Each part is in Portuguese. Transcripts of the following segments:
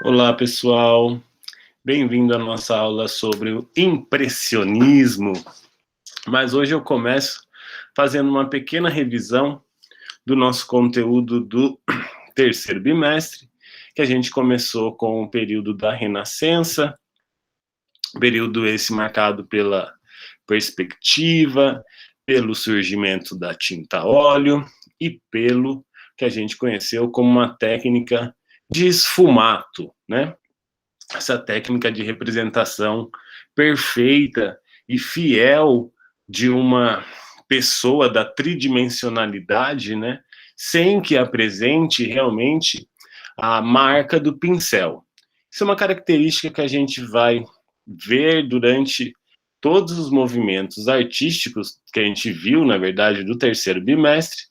Olá, pessoal. Bem-vindo à nossa aula sobre o impressionismo. Mas hoje eu começo fazendo uma pequena revisão do nosso conteúdo do terceiro bimestre, que a gente começou com o período da Renascença, período esse marcado pela perspectiva, pelo surgimento da tinta a óleo e pelo que a gente conheceu como uma técnica de esfumato, né? Essa técnica de representação perfeita e fiel de uma pessoa da tridimensionalidade, né, sem que apresente realmente a marca do pincel. Isso é uma característica que a gente vai ver durante todos os movimentos artísticos que a gente viu, na verdade, do terceiro bimestre,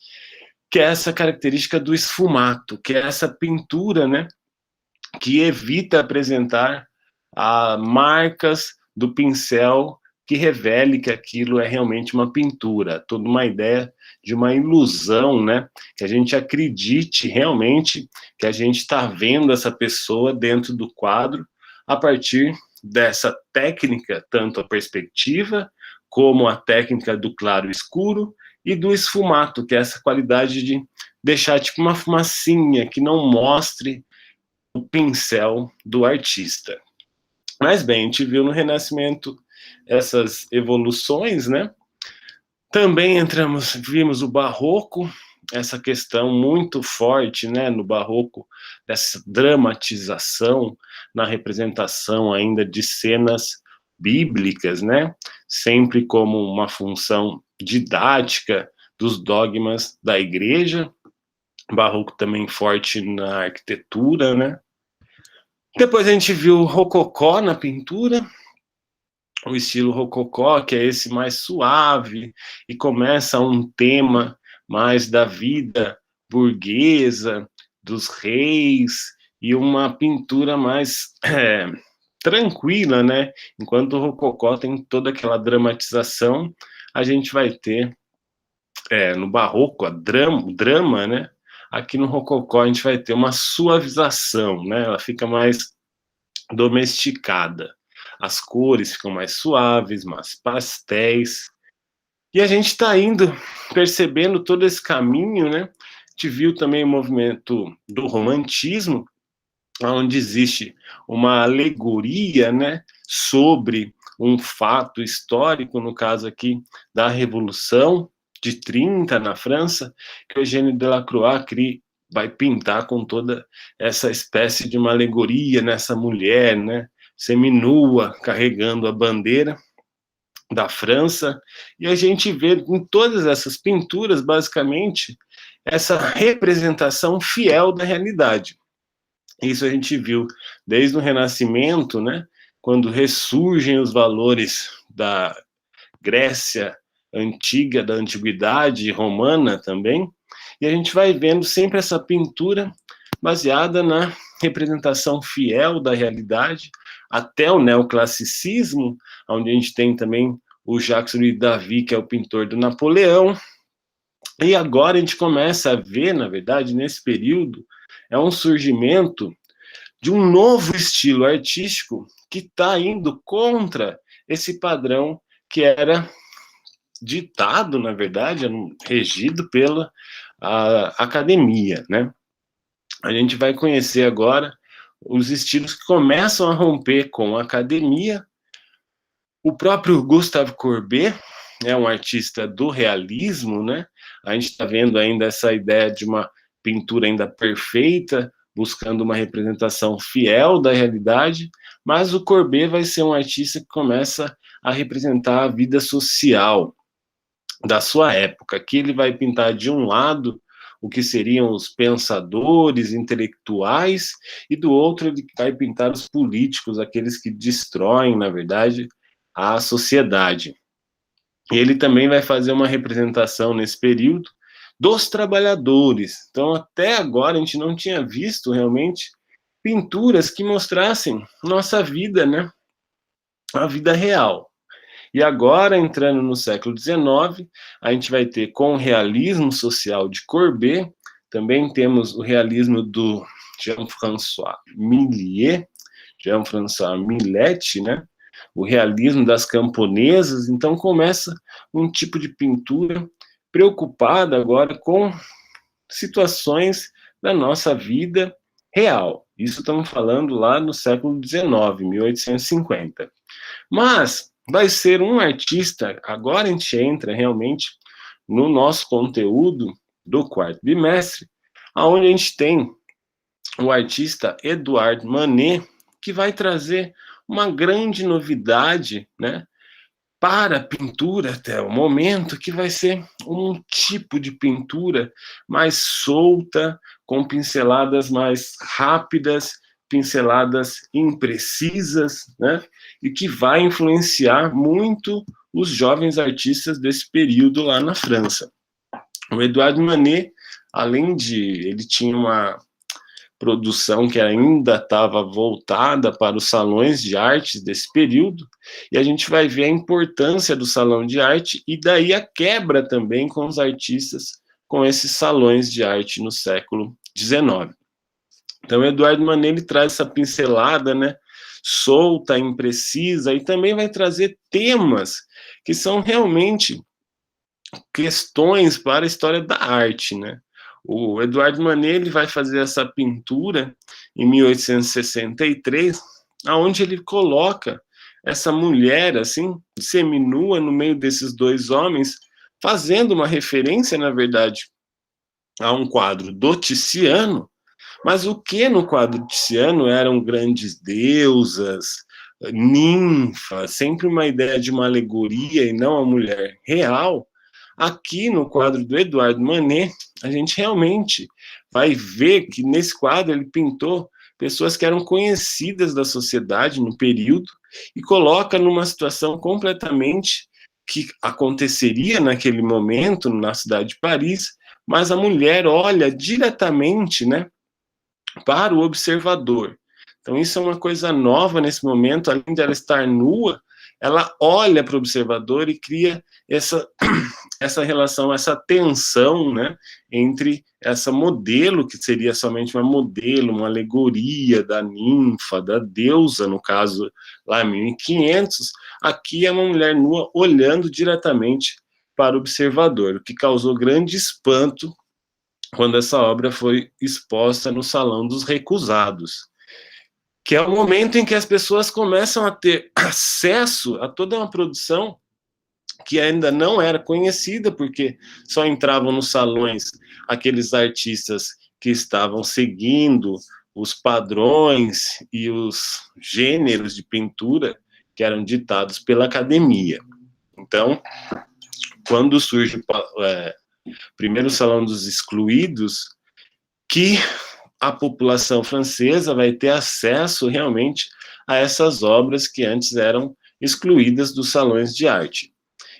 que é essa característica do esfumato, que é essa pintura, né, que evita apresentar marcas do pincel que revele que aquilo é realmente uma pintura, toda uma ideia de uma ilusão, né? Que a gente acredite realmente que a gente está vendo essa pessoa dentro do quadro a partir dessa técnica, tanto a perspectiva como a técnica do claro escuro e do esfumato, que é essa qualidade de deixar tipo uma fumacinha que não mostre o pincel do artista. Mas bem, a gente viu no Renascimento essas evoluções, né? Também vimos o Barroco, essa questão muito forte, né, no Barroco, dessa dramatização na representação ainda de cenas bíblicas, né? Sempre como uma função didática dos dogmas da igreja. Barroco também forte na arquitetura, né? Depois a gente viu o rococó na pintura, o estilo rococó, que é esse mais suave, e começa um tema mais da vida burguesa, dos reis, e uma pintura mais tranquila, né? Enquanto o rococó tem toda aquela dramatização, a gente vai ter no barroco o drama, né? Aqui no rococó a gente vai ter uma suavização, né? Ela fica mais domesticada. As cores ficam mais suaves, mais pastéis. E a gente está indo percebendo todo esse caminho, né? A gente viu também o movimento do romantismo, onde existe uma alegoria, né, sobre um fato histórico, no caso aqui da Revolução de 30 na França, que Eugène Delacroix vai pintar com toda essa espécie de uma alegoria nessa mulher, né, seminua, carregando a bandeira da França, e a gente vê em todas essas pinturas, basicamente, essa representação fiel da realidade. Isso a gente viu desde o Renascimento, né, quando ressurgem os valores da Grécia antiga, da antiguidade romana também, e a gente vai vendo sempre essa pintura baseada na representação fiel da realidade, até o neoclassicismo, onde a gente tem também o Jacques-Louis David, que é o pintor do Napoleão, e agora a gente começa a ver, na verdade, nesse período, é um surgimento de um novo estilo artístico que está indo contra esse padrão que era ditado, na verdade, regido pela academia, né? A gente vai conhecer agora os estilos que começam a romper com a academia. O próprio Gustave Courbet é um artista do realismo, né? A gente está vendo ainda essa ideia de uma pintura ainda perfeita, buscando uma representação fiel da realidade, mas o Courbet vai ser um artista que começa a representar a vida social da sua época. Aqui ele vai pintar de um lado o que seriam os pensadores intelectuais, e do outro ele vai pintar os políticos, aqueles que destroem, na verdade, a sociedade. E ele também vai fazer uma representação nesse período dos trabalhadores. Então, até agora, a gente não tinha visto realmente pinturas que mostrassem nossa vida, né? A vida real. E agora, entrando no século XIX, a gente vai ter com o realismo social de Courbet, também temos o realismo do Jean-François Millet, né? O realismo das camponesas. Então começa um tipo de pintura preocupada agora com situações da nossa vida real. Isso estamos falando lá no século XIX, 1850. Mas vai ser um artista, agora a gente entra realmente no nosso conteúdo do quarto bimestre, onde a gente tem o artista Edouard Manet, que vai trazer uma grande novidade, né, para a pintura até o momento, que vai ser um tipo de pintura mais solta, com pinceladas mais rápidas, pinceladas imprecisas, né? E que vai influenciar muito os jovens artistas desse período lá na França. O Edouard Manet, além de... ele tinha uma produção que ainda estava voltada para os salões de arte desse período, e a gente vai ver a importância do salão de arte e daí a quebra também com os artistas com esses salões de arte no século XIX. Então, Edouard Manet ele traz essa pincelada, né, solta, imprecisa, e também vai trazer temas que são realmente questões para a história da arte, né? O Edouard Manet ele vai fazer essa pintura em 1863, aonde ele coloca essa mulher assim seminua no meio desses dois homens, fazendo uma referência, na verdade, a um quadro do Tiziano. Mas o que no quadro Tiziano eram grandes deusas, ninfas, sempre uma ideia de uma alegoria e não a mulher real. Aqui no quadro do Edouard Manet, a gente realmente vai ver que nesse quadro ele pintou pessoas que eram conhecidas da sociedade no período e coloca numa situação completamente que aconteceria naquele momento na cidade de Paris, mas a mulher olha diretamente, né, para o observador. Então isso é uma coisa nova nesse momento, além de ela estar nua, ela olha para o observador e cria essa relação, essa tensão, né, entre essa modelo, que seria somente uma modelo, uma alegoria da ninfa, da deusa, no caso, lá em 1500, aqui é uma mulher nua olhando diretamente para o observador, o que causou grande espanto quando essa obra foi exposta no Salão dos Recusados, que é o momento em que as pessoas começam a ter acesso a toda uma produção que ainda não era conhecida, porque só entravam nos salões aqueles artistas que estavam seguindo os padrões e os gêneros de pintura que eram ditados pela academia. Então, quando surge primeiro o Salão dos Excluídos, que a população francesa vai ter acesso realmente a essas obras que antes eram excluídas dos salões de arte.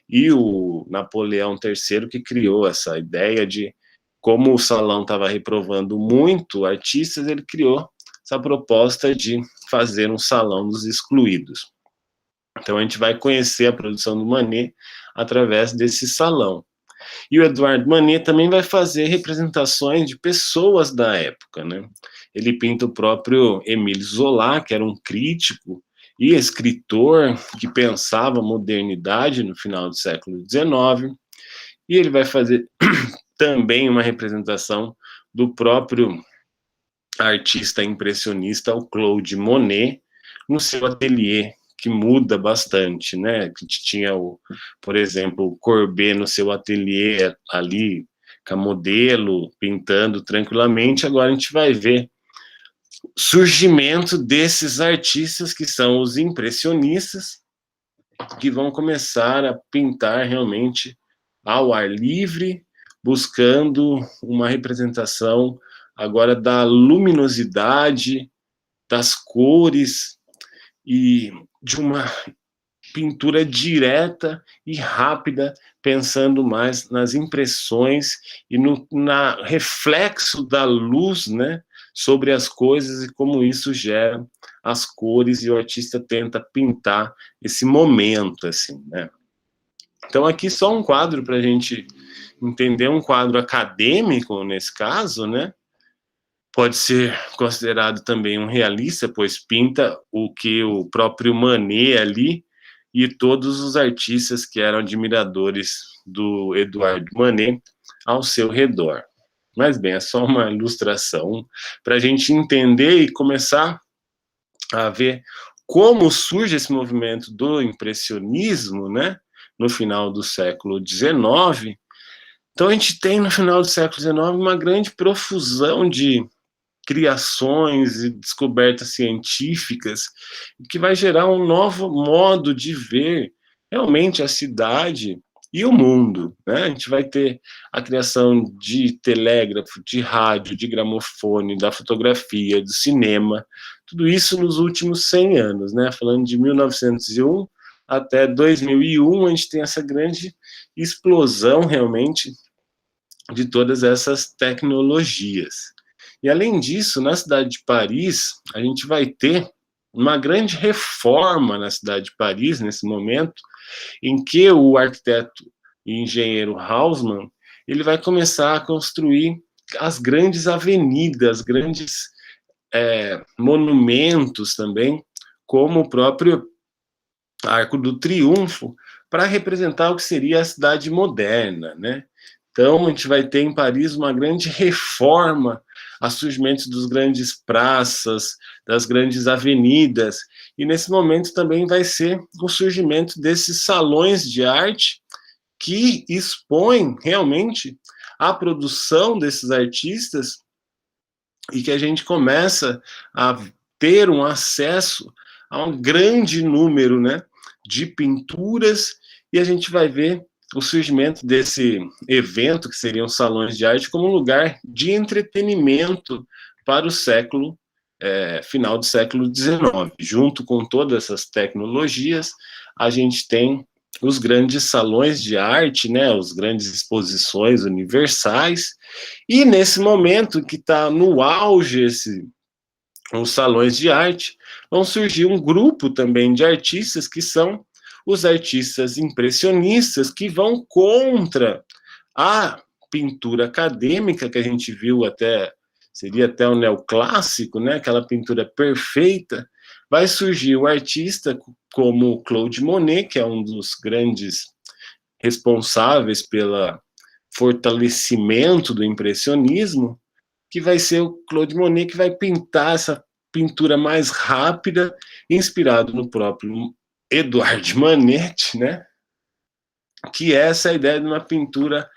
E o Napoleão III que criou essa ideia de, como o salão estava reprovando muito artistas, ele criou essa proposta de fazer um salão dos excluídos. Então a gente vai conhecer a produção do Manet através desse salão. E o Edouard Manet também vai fazer representações de pessoas da época, né? Ele pinta o próprio Émile Zola, que era um crítico e escritor que pensava modernidade no final do século XIX, e ele vai fazer também uma representação do próprio artista impressionista, o Claude Monet, no seu ateliê, que muda bastante, né? Que tinha, por exemplo, o Courbet no seu ateliê ali, com a modelo, pintando tranquilamente. Agora a gente vai ver o surgimento desses artistas que são os impressionistas, que vão começar a pintar realmente ao ar livre, buscando uma representação agora da luminosidade, das cores e de uma pintura direta e rápida, pensando mais nas impressões e no reflexo da luz, né, sobre as coisas e como isso gera as cores, e o artista tenta pintar esse momento, assim, né. Então aqui só um quadro para a gente entender, um quadro acadêmico nesse caso, né, pode ser considerado também um realista, pois pinta o que o próprio Manet ali e todos os artistas que eram admiradores do Edouard Manet ao seu redor. Mas bem, é só uma ilustração para a gente entender e começar a ver como surge esse movimento do impressionismo, né, no final do século XIX. Então a gente tem no final do século XIX uma grande profusão de criações e descobertas científicas que vai gerar um novo modo de ver realmente a cidade e o mundo, né? A gente vai ter a criação de telégrafo, de rádio, de gramofone, da fotografia, do cinema, tudo isso nos últimos 100 anos, né? Falando de 1901 até 2001, a gente tem essa grande explosão realmente de todas essas tecnologias. E além disso, na cidade de Paris, a gente vai ter uma grande reforma na cidade de Paris, nesse momento, em que o arquiteto e engenheiro Haussmann, ele vai começar a construir as grandes avenidas, grandes monumentos também, como o próprio Arco do Triunfo, para representar o que seria a cidade moderna, né? Então, a gente vai ter em Paris uma grande reforma, a surgimento dos grandes praças, das grandes avenidas, e nesse momento também vai ser o surgimento desses salões de arte que expõem realmente a produção desses artistas e que a gente começa a ter um acesso a um grande número, né, de pinturas, e a gente vai ver o surgimento desse evento, que seriam salões de arte, como um lugar de entretenimento para o século, final do século XIX. Junto com todas essas tecnologias, a gente tem os grandes salões de arte, né, as grandes exposições universais, e nesse momento que está no auge os salões de arte, vão surgir um grupo também de artistas que são os artistas impressionistas, que vão contra a pintura acadêmica que a gente viu seria até o neoclássico, né, aquela pintura perfeita. Vai surgir o artista como Claude Monet, que é um dos grandes responsáveis pelo fortalecimento do impressionismo, que vai ser o Claude Monet que vai pintar essa pintura mais rápida, inspirado no próprio Edouard Manet, né? Que é essa ideia de uma pintura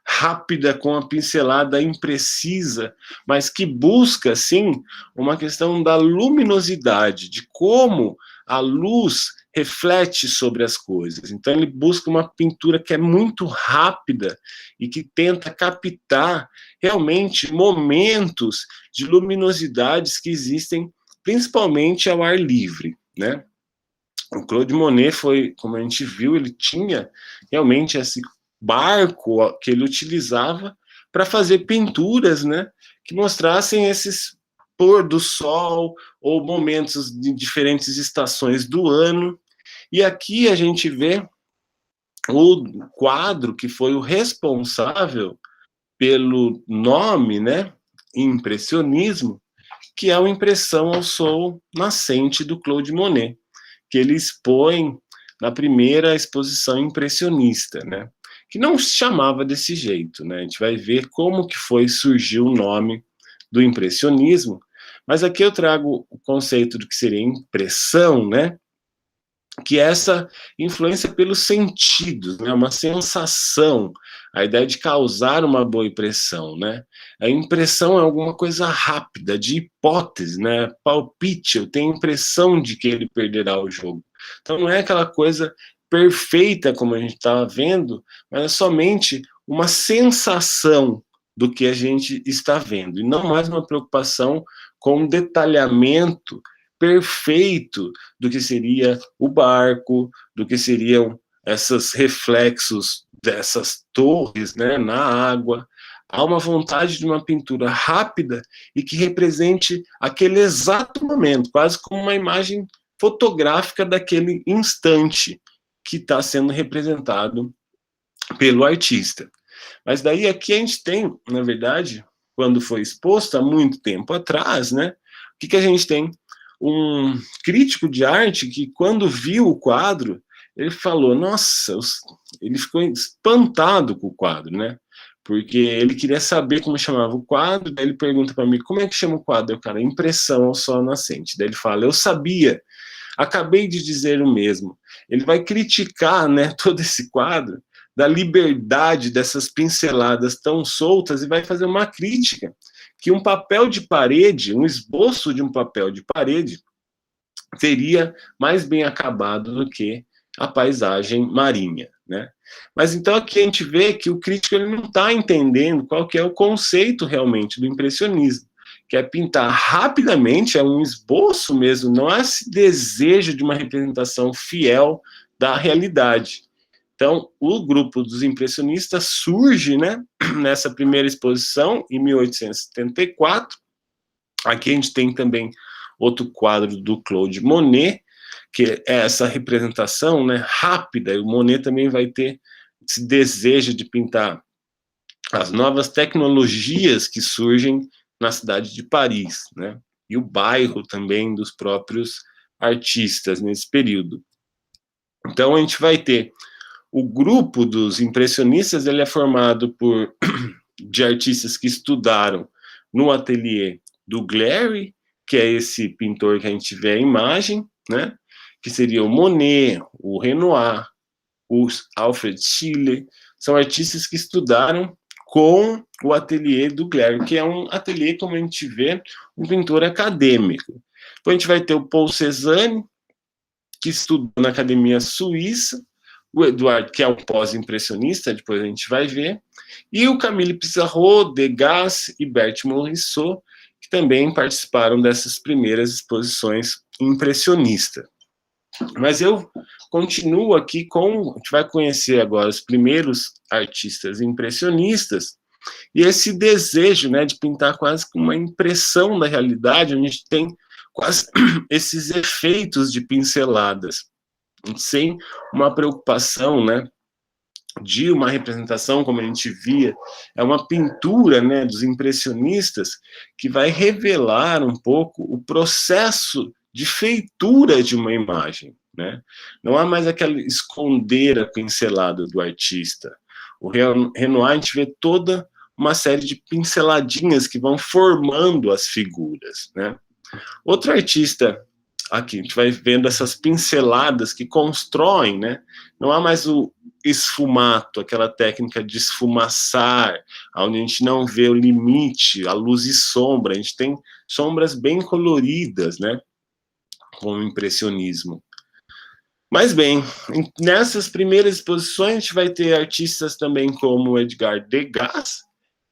rápida, com a pincelada imprecisa, mas que busca, sim, uma questão da luminosidade, de como a luz reflete sobre as coisas. Então ele busca uma pintura que é muito rápida e que tenta captar realmente momentos de luminosidades que existem principalmente ao ar livre, né? O Claude Monet foi, como a gente viu, ele tinha realmente esse barco que ele utilizava para fazer pinturas, né, que mostrassem esses pôr do sol ou momentos de diferentes estações do ano. E aqui a gente vê o quadro que foi o responsável pelo nome, né, impressionismo, que é a Impressão ao Sol Nascente do Claude Monet, que ele expõe na primeira exposição impressionista, né? Que não se chamava desse jeito, né? A gente vai ver como que surgiu o nome do impressionismo, mas aqui eu trago o conceito do que seria impressão, né? Que é essa influência pelos sentidos, né? Uma sensação, a ideia de causar uma boa impressão, né? A impressão é alguma coisa rápida, de hipótese, né? Palpite, eu tenho a impressão de que ele perderá o jogo. Então não é aquela coisa perfeita como a gente estava vendo, mas é somente uma sensação do que a gente está vendo, e não mais uma preocupação com o detalhamento perfeito do que seria o barco, do que seriam esses reflexos dessas torres, né, na água. Há uma vontade de uma pintura rápida e que represente aquele exato momento, quase como uma imagem fotográfica daquele instante que está sendo representado pelo artista. Mas daí aqui a gente tem, na verdade, quando foi exposto há muito tempo atrás, né? O que a gente tem? Um crítico de arte que, quando viu o quadro, ele falou, nossa, ele ficou espantado com o quadro, né? Porque ele queria saber como chamava o quadro, daí ele pergunta para mim, como é que chama o quadro? Eu, cara, Impressão ao Sol Nascente. Daí ele fala, eu sabia, acabei de dizer o mesmo. Ele vai criticar, né, todo esse quadro, da liberdade dessas pinceladas tão soltas, e vai fazer uma crítica que um papel de parede, um esboço de um papel de parede, seria mais bem acabado do que a paisagem marinha, né? Mas então aqui a gente vê que o crítico ele não está entendendo qual que é o conceito realmente do impressionismo, que é pintar rapidamente, é um esboço mesmo, não é esse desejo de uma representação fiel da realidade. Então, o grupo dos impressionistas surge, né, nessa primeira exposição, em 1874. Aqui a gente tem também outro quadro do Claude Monet, que é essa representação, né, rápida. E o Monet também vai ter esse desejo de pintar as novas tecnologias que surgem na cidade de Paris, né, e o bairro também dos próprios artistas nesse período. Então a gente vai ter o grupo dos impressionistas, ele é formado de artistas que estudaram no ateliê do Glary, que é esse pintor que a gente vê a imagem, né? Que seria o Monet, o Renoir, o Alfred Schiller, são artistas que estudaram com o ateliê do Glary, que é um ateliê, como a gente vê, um pintor acadêmico. Depois a gente vai ter o Paul Cézanne, que estudou na Academia Suíça, o Eduardo, que é um pós-impressionista, depois a gente vai ver, e o Camille Pissarro, Degas e Berthe Morisot, que também participaram dessas primeiras exposições impressionistas. Mas eu continuo aqui a gente vai conhecer agora os primeiros artistas impressionistas, e esse desejo, né, de pintar quase com uma impressão da realidade, onde a gente tem quase esses efeitos de pinceladas, sem uma preocupação, né, de uma representação, como a gente via, é uma pintura, né, dos impressionistas, que vai revelar um pouco o processo de feitura de uma imagem, né? Não há mais aquela esconder a pincelada do artista. O Renoir, a gente vê toda uma série de pinceladinhas que vão formando as figuras, né? Outro artista, aqui, a gente vai vendo essas pinceladas que constroem, né? Não há mais o esfumato, aquela técnica de esfumaçar, onde a gente não vê o limite, a luz e sombra, a gente tem sombras bem coloridas, né? Com o impressionismo. Mas bem, nessas primeiras exposições a gente vai ter artistas também como Edgar Degas,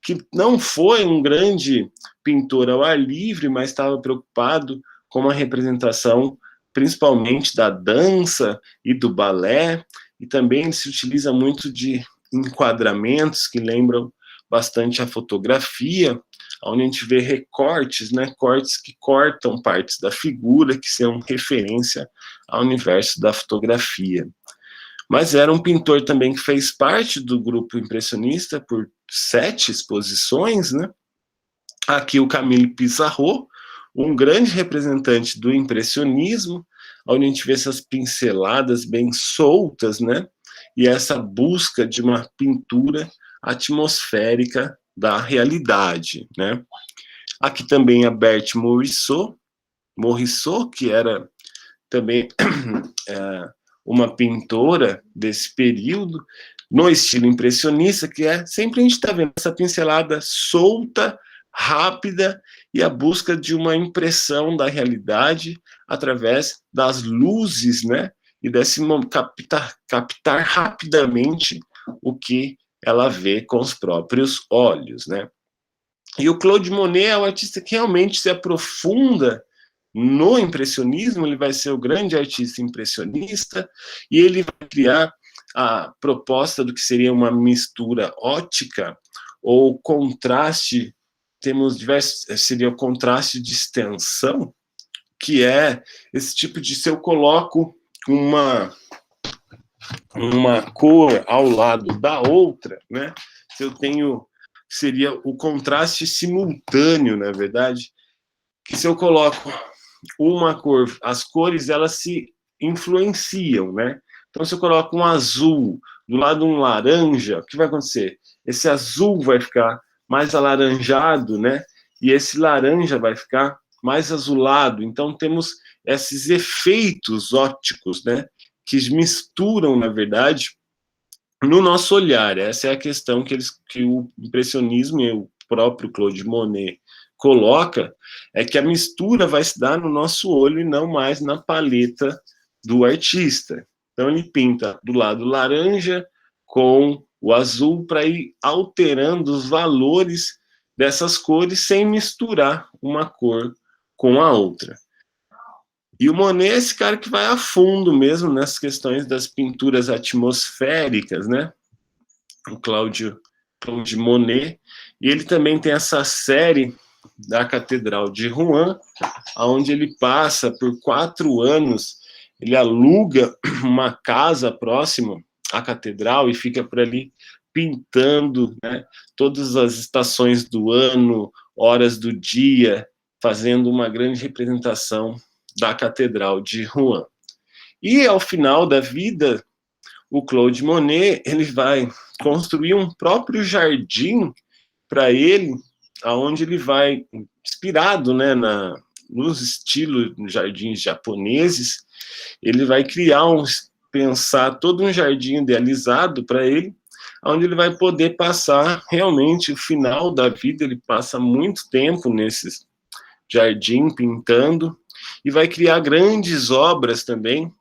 que não foi um grande pintor ao ar livre, mas estava preocupado com a representação principalmente da dança e do balé, e também se utiliza muito de enquadramentos que lembram bastante a fotografia, onde a gente vê recortes, né, cortes que cortam partes da figura, que são referência ao universo da fotografia. Mas era um pintor também que fez parte do grupo impressionista por 7 exposições, né? Aqui o Camille Pissarro, um grande representante do impressionismo, onde a gente vê essas pinceladas bem soltas, né? E essa busca de uma pintura atmosférica da realidade, né? Aqui também a Berthe Morisot, que era também uma pintora desse período, no estilo impressionista, que é sempre a gente está vendo essa pincelada solta, rápida, e a busca de uma impressão da realidade através das luzes, né? E desse captar rapidamente o que ela vê com os próprios olhos, né? E o Claude Monet é um artista que realmente se aprofunda no impressionismo, ele vai ser o grande artista impressionista, e ele vai criar a proposta do que seria uma mistura ótica, ou contraste, temos diversos, seria o contraste de extensão, que é esse tipo de, se eu coloco uma cor ao lado da outra, né, se eu tenho seria o contraste simultâneo, na verdade, que se eu coloco uma cor, as cores, elas se influenciam, né? Então, se eu coloco um azul do lado de um laranja, o que vai acontecer? Esse azul vai ficar mais alaranjado, né? E esse laranja vai ficar mais azulado. Então, temos esses efeitos ópticos, né? Que misturam, na verdade, no nosso olhar. Essa é a questão que o impressionismo e o próprio Claude Monet coloca, é que a mistura vai se dar no nosso olho e não mais na paleta do artista. Então ele pinta do lado laranja com o azul para ir alterando os valores dessas cores sem misturar uma cor com a outra. E o Monet é esse cara que vai a fundo mesmo nessas questões das pinturas atmosféricas, né? O Claude Monet. E ele também tem essa série da Catedral de Rouen, onde ele passa por 4 anos, ele aluga uma casa próxima à catedral e fica por ali pintando, né, todas as estações do ano, horas do dia, fazendo uma grande representação da Catedral de Rouen. E ao final da vida, o Claude Monet, ele vai construir um próprio jardim para ele, aonde ele vai, inspirado, né, nos estilos jardins japoneses, ele vai pensar todo um jardim idealizado para ele, onde ele vai poder passar realmente o final da vida. Ele passa muito tempo nesse jardim pintando e vai criar grandes obras também,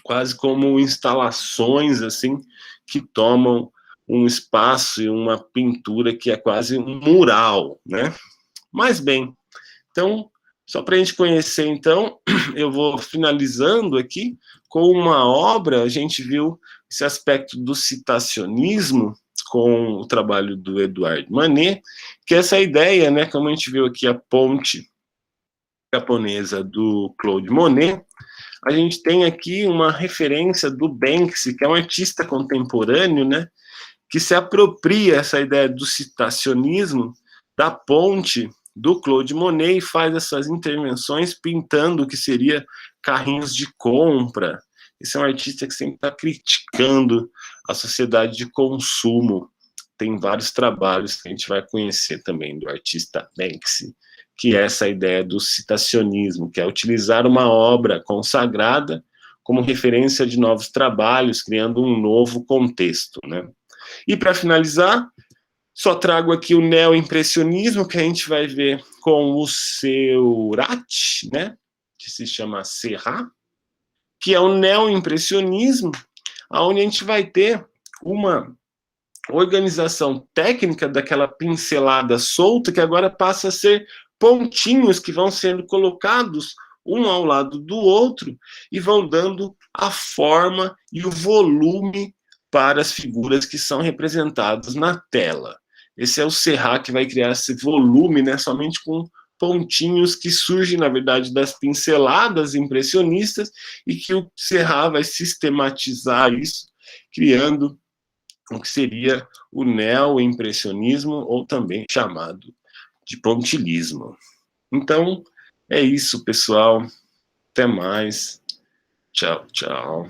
quase como instalações assim que tomam um espaço e uma pintura que é quase um mural, né? Mas bem, então, só para a gente conhecer, então, eu vou finalizando aqui com uma obra. A gente viu esse aspecto do citacionismo com o trabalho do Edouard Manet, que é essa ideia, né, como a gente viu aqui, a ponte japonesa do Claude Monet, a gente tem aqui uma referência do Banksy, que é um artista contemporâneo, né, que se apropria essa ideia do citacionismo, da ponte do Claude Monet, e faz essas intervenções pintando o que seria carrinhos de compra. Esse é um artista que sempre está criticando a sociedade de consumo. Tem vários trabalhos que a gente vai conhecer também do artista Banksy, que é essa ideia do citacionismo, que é utilizar uma obra consagrada como referência de novos trabalhos, criando um novo contexto, né? E para finalizar, só trago aqui o neoimpressionismo, que a gente vai ver com o Seurat, né, que se chama Serra, que é o neoimpressionismo, onde a gente vai ter uma organização técnica daquela pincelada solta, que agora passa a ser pontinhos que vão sendo colocados um ao lado do outro e vão dando a forma e o volume para as figuras que são representadas na tela. Esse é o Serra, que vai criar esse volume, né, somente com pontinhos que surgem, na verdade, das pinceladas impressionistas, e que o Serra vai sistematizar isso, criando o que seria o neoimpressionismo, ou também chamado de pontilhismo. Então, é isso, pessoal. Até mais. Tchau, tchau.